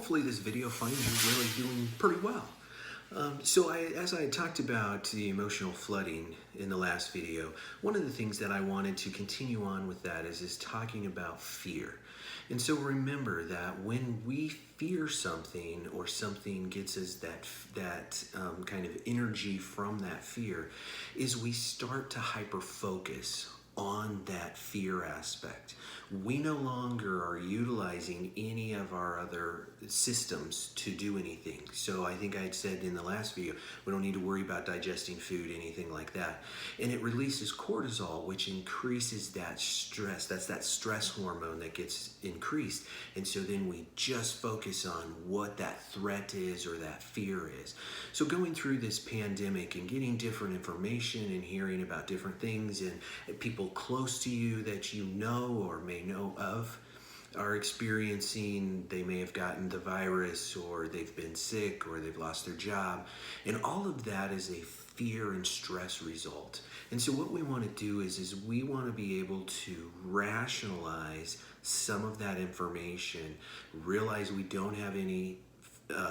hopefully this video finds you really doing pretty well. As I talked about the emotional flooding in the last video, one of the things that I wanted to continue on with that is talking about fear. And so remember that when we fear something or something gets us that kind of energy from that fear, is we start to hyper focus on that fear aspect. We no longer are utilizing any of our other systems to do anything. So I think I'd said in the last video, we don't need to worry about digesting food, anything like that. And it releases cortisol, which increases that stress. That's that stress hormone that gets increased. And so then we just focus on what that threat is or that fear is. So going through this pandemic and getting different information and hearing about different things and people close to you that you know or may know of are experiencing, they may have gotten the virus or they've been sick or they've lost their job, and all of that is a fear and stress result. And so what we want to do is we want to be able to rationalize some of that information, realize we don't have any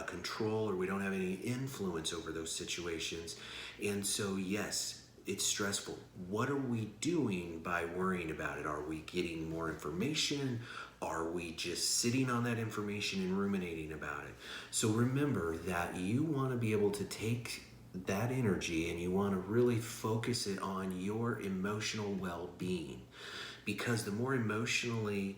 control or we don't have any influence over those situations. And so yes, it's stressful. What are we doing by worrying about it? Are we getting more information? Are we just sitting on that information and ruminating about it? So remember that you want to be able to take that energy and you want to really focus it on your emotional well-being, because the more emotionally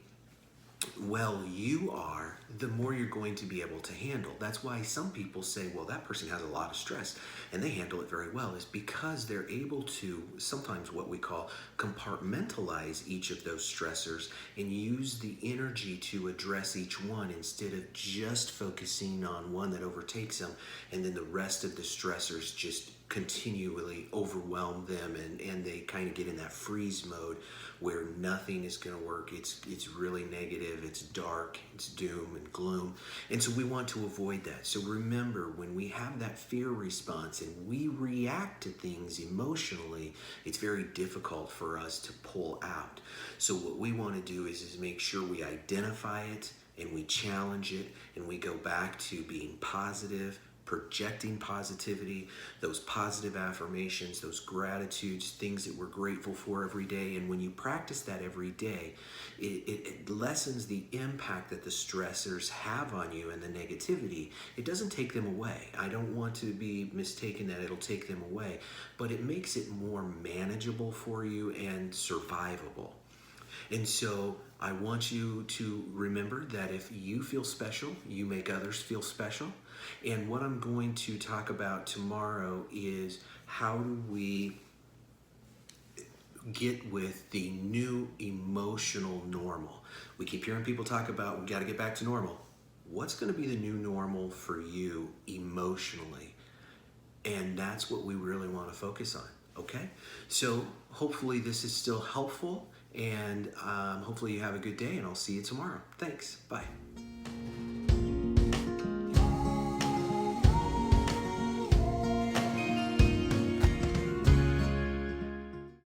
well you are, the more you're going to be able to handle. That's why some people say, well, that person has a lot of stress and they handle it very well, is because they're able to sometimes what we call compartmentalize each of those stressors and use the energy to address each one instead of just focusing on one that overtakes them and then the rest of the stressors just continually overwhelm them and they kind of get in that freeze mode where nothing is going to work. It's really negative, it's dark, it's doom and gloom. And so we want to avoid that. So remember, when we have that fear response and we react to things emotionally, it's very difficult for us to pull out. So what we want to do is make sure we identify it and we challenge it and we go back to being positive, projecting positivity, those positive affirmations, those gratitudes, things that we're grateful for every day. And when you practice that every day, it lessens the impact that the stressors have on you and the negativity. It doesn't take them away. I don't want to be mistaken that it'll take them away, but it makes it more manageable for you and survivable. And so I want you to remember that if you feel special, you make others feel special. And what I'm going to talk about tomorrow is how do we get with the new emotional normal. We keep hearing people talk about we got to get back to normal. What's going to be the new normal for you emotionally? And that's what we really want to focus on. Okay? So hopefully this is still helpful, and hopefully you have a good day, and I'll see you tomorrow. Thanks. Bye.